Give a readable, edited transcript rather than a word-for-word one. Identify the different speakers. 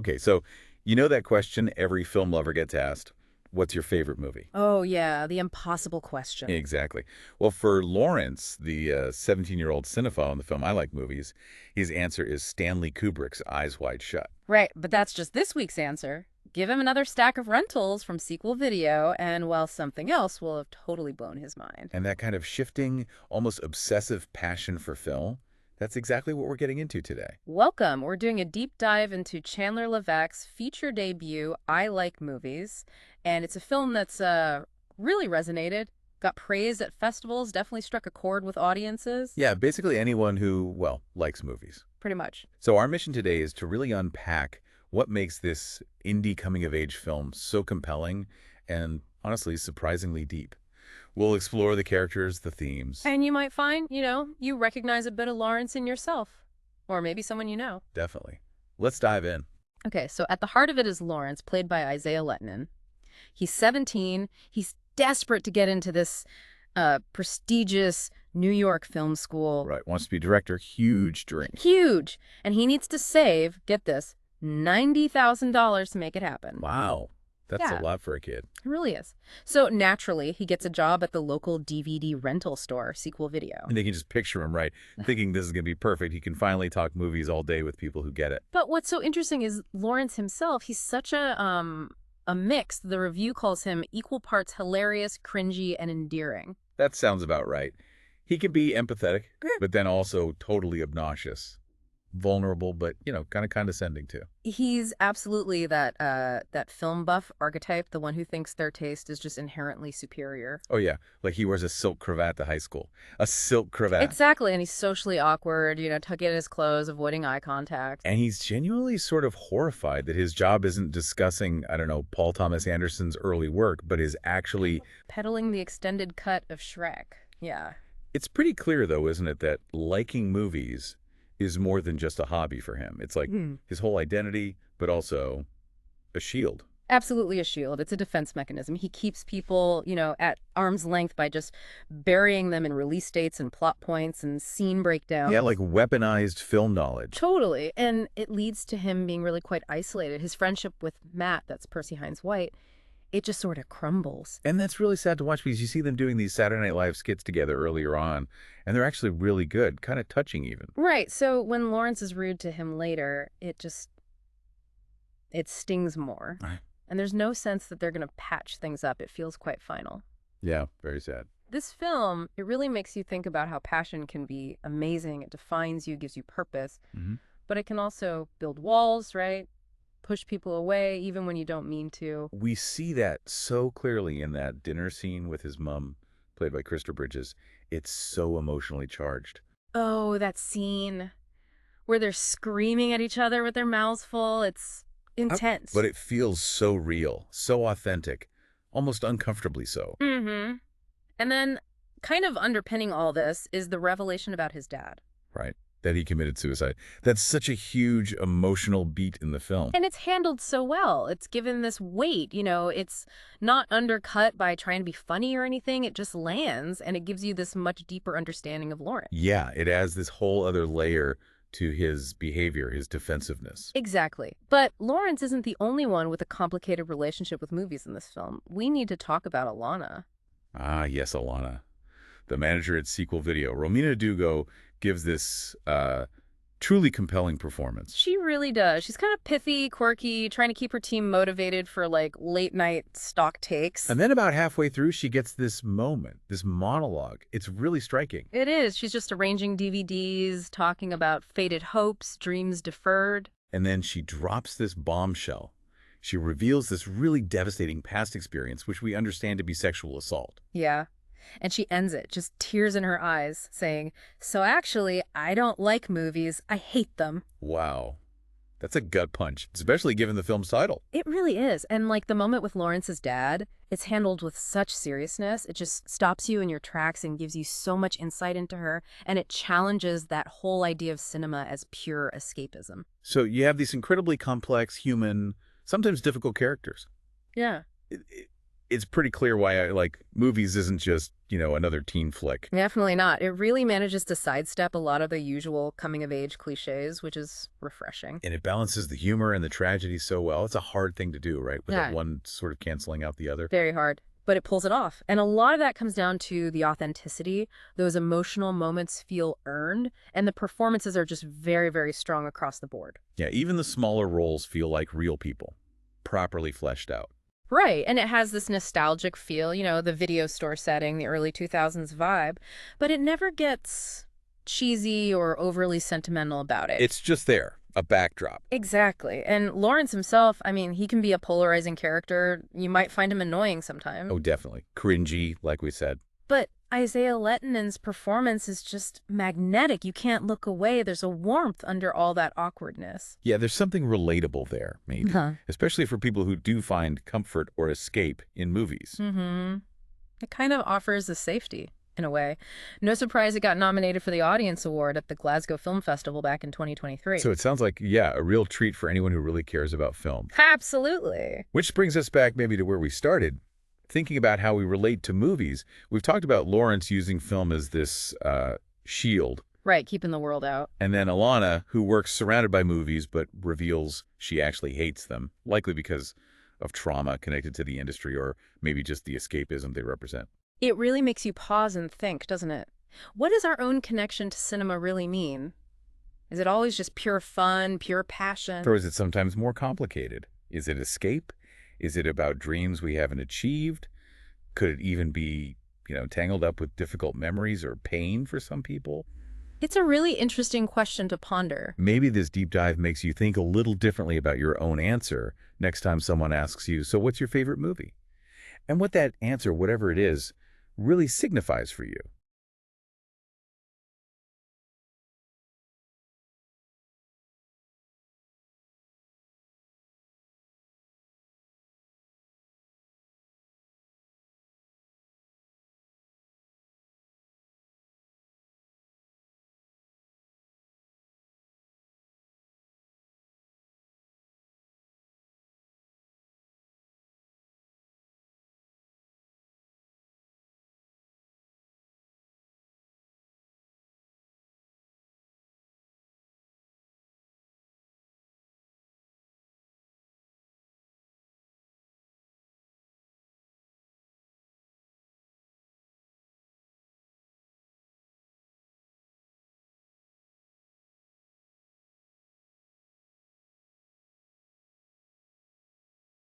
Speaker 1: Okay, so you know that question every film lover gets asked, what's your favorite movie?
Speaker 2: Oh, yeah, the impossible question.
Speaker 1: Exactly. Well, for Lawrence, the 17-year-old cinephile in the film I Like Movies, his answer is Stanley Kubrick's Eyes Wide Shut.
Speaker 2: Right, but that's just this week's answer. Give him another stack of rentals from Sequel Video, and well, something else will have totally blown his mind.
Speaker 1: And that kind of shifting, almost obsessive passion for film, that's exactly what we're getting into today.
Speaker 2: Welcome. We're doing a deep dive into Chandler Levack's feature debut, I Like Movies, and it's a film that's really resonated, got praise at festivals, definitely struck a chord with audiences.
Speaker 1: Yeah, basically anyone who, well, likes movies.
Speaker 2: Pretty much.
Speaker 1: So our mission today is to really unpack what makes this indie coming-of-age film so compelling and, honestly, surprisingly deep. We'll explore the characters, the themes.
Speaker 2: And you might find, you recognize a bit of Lawrence in yourself. Or maybe someone you know.
Speaker 1: Definitely. Let's dive in.
Speaker 2: Okay, so at the heart of it is Lawrence, played by Isaiah Lehtinen. He's 17. He's desperate to get into this prestigious New York film school.
Speaker 1: Right, wants to be director, huge dream.
Speaker 2: Huge. And he needs to save, get this, $90,000 to make it happen.
Speaker 1: Wow, that's
Speaker 2: Yeah.
Speaker 1: a lot for a kid.
Speaker 2: It really is. So naturally, he gets a job at the local DVD rental store, Sequel Video.
Speaker 1: And they can just picture him, right, thinking this is going to be perfect. He can finally talk movies all day with people who get it.
Speaker 2: But what's so interesting is Lawrence himself, he's such a mix. The review calls him equal parts hilarious, cringy, and endearing.
Speaker 1: That sounds about right. He can be empathetic, but then also totally obnoxious. Vulnerable, but, kind of condescending, too.
Speaker 2: He's absolutely that film buff archetype, the one who thinks their taste is just inherently superior.
Speaker 1: Oh, yeah. Like he wears a silk cravat to high school. A silk cravat.
Speaker 2: Exactly, and he's socially awkward, tucking in his clothes, avoiding eye contact.
Speaker 1: And he's genuinely sort of horrified that his job isn't discussing, I don't know, Paul Thomas Anderson's early work, but is actually...
Speaker 2: Peddling the extended cut of Shrek. Yeah.
Speaker 1: It's pretty clear, though, isn't it, that liking movies is more than just a hobby for him. It's like his whole identity, but also a shield.
Speaker 2: Absolutely a shield. It's a defense mechanism. He keeps people, at arm's length by just burying them in release dates and plot points and scene breakdowns.
Speaker 1: Yeah, like weaponized film knowledge.
Speaker 2: Totally. And it leads to him being really quite isolated. His friendship with Matt, that's Percy Hines White, it just sort of crumbles.
Speaker 1: And that's really sad to watch because you see them doing these Saturday Night Live skits together earlier on, and they're actually really good, kind of touching even.
Speaker 2: Right. So when Lawrence is rude to him later, it stings more.
Speaker 1: Right.
Speaker 2: And there's no sense that they're going to patch things up. It feels quite final.
Speaker 1: Yeah, very sad.
Speaker 2: This film, it really makes you think about how passion can be amazing. It defines you, gives you purpose, but it can also build walls, right? Push people away even when you don't mean to.
Speaker 1: We see that so clearly in that dinner scene with his mom, played by Krista Bridges. It's so emotionally charged.
Speaker 2: Oh, that scene where they're screaming at each other with their mouths full. It's intense.
Speaker 1: But it feels so real, so authentic, almost uncomfortably so.
Speaker 2: And then kind of underpinning all this is the revelation about his dad.
Speaker 1: Right. That he committed suicide. That's such a huge emotional beat in the film.
Speaker 2: And it's handled so well. It's given this weight, it's not undercut by trying to be funny or anything. It just lands, and it gives you this much deeper understanding of Lawrence.
Speaker 1: Yeah, it adds this whole other layer to his behavior, his defensiveness.
Speaker 2: Exactly. But Lawrence isn't the only one with a complicated relationship with movies in this film. We need to talk about Alana.
Speaker 1: Ah, yes, Alana. The manager at Sequel Video. Romina D'Ugo gives this truly compelling performance.
Speaker 2: She really does. She's kind of pithy, quirky, trying to keep her team motivated for late night stock takes.
Speaker 1: And then about halfway through, she gets this moment, this monologue. It's really striking.
Speaker 2: It is. She's just arranging DVDs, talking about faded hopes, dreams deferred.
Speaker 1: And then she drops this bombshell. She reveals this really devastating past experience, which we understand to be sexual assault.
Speaker 2: Yeah. And she ends it, just tears in her eyes, saying, "So actually, I don't like movies. I hate them."
Speaker 1: Wow. That's a gut punch, especially given the film's title.
Speaker 2: It really is. And the moment with Lawrence's dad, it's handled with such seriousness. It just stops you in your tracks and gives you so much insight into her. And it challenges that whole idea of cinema as pure escapism.
Speaker 1: So you have these incredibly complex, human, sometimes difficult characters.
Speaker 2: Yeah.
Speaker 1: it's pretty clear why I like movies isn't just, another teen flick.
Speaker 2: Definitely not. It really manages to sidestep a lot of the usual coming-of-age cliches, which is refreshing.
Speaker 1: And it balances the humor and the tragedy so well. It's a hard thing to do, right? With
Speaker 2: Yeah.
Speaker 1: one sort of canceling out the other.
Speaker 2: Very hard, but it pulls it off. And a lot of that comes down to the authenticity. Those emotional moments feel earned, and the performances are just very, very strong across the board.
Speaker 1: Yeah, even the smaller roles feel like real people, properly fleshed out.
Speaker 2: Right, and it has this nostalgic feel, the video store setting, the early 2000s vibe, but it never gets cheesy or overly sentimental about it.
Speaker 1: It's just there, a backdrop.
Speaker 2: Exactly. And Lawrence himself, he can be a polarizing character. You might find him annoying sometimes.
Speaker 1: Oh, definitely. Cringy, like we said.
Speaker 2: But Isaiah Lehtinen's performance is just magnetic. You can't look away. There's a warmth under all that awkwardness.
Speaker 1: Yeah, there's something relatable there, maybe. Especially for people who do find comfort or escape in movies.
Speaker 2: Mm-hmm. It kind of offers a safety, in a way. No surprise it got nominated for the Audience Award at the Glasgow Film Festival back in 2023.
Speaker 1: So it sounds like, yeah, a real treat for anyone who really cares about film.
Speaker 2: Absolutely.
Speaker 1: Which brings us back maybe to where we started. Thinking about how we relate to movies, we've talked about Lawrence using film as this shield.
Speaker 2: Right, keeping the world out.
Speaker 1: And then Alana, who works surrounded by movies but reveals she actually hates them, likely because of trauma connected to the industry or maybe just the escapism they represent.
Speaker 2: It really makes you pause and think, doesn't it? What does our own connection to cinema really mean? Is it always just pure fun, pure passion?
Speaker 1: Or is it sometimes more complicated? Is it escape? Is it about dreams we haven't achieved? Could it even be, tangled up with difficult memories or pain for some people?
Speaker 2: It's a really interesting question to ponder.
Speaker 1: Maybe this deep dive makes you think a little differently about your own answer next time someone asks you, so what's your favorite movie? And what that answer, whatever it is, really signifies for you.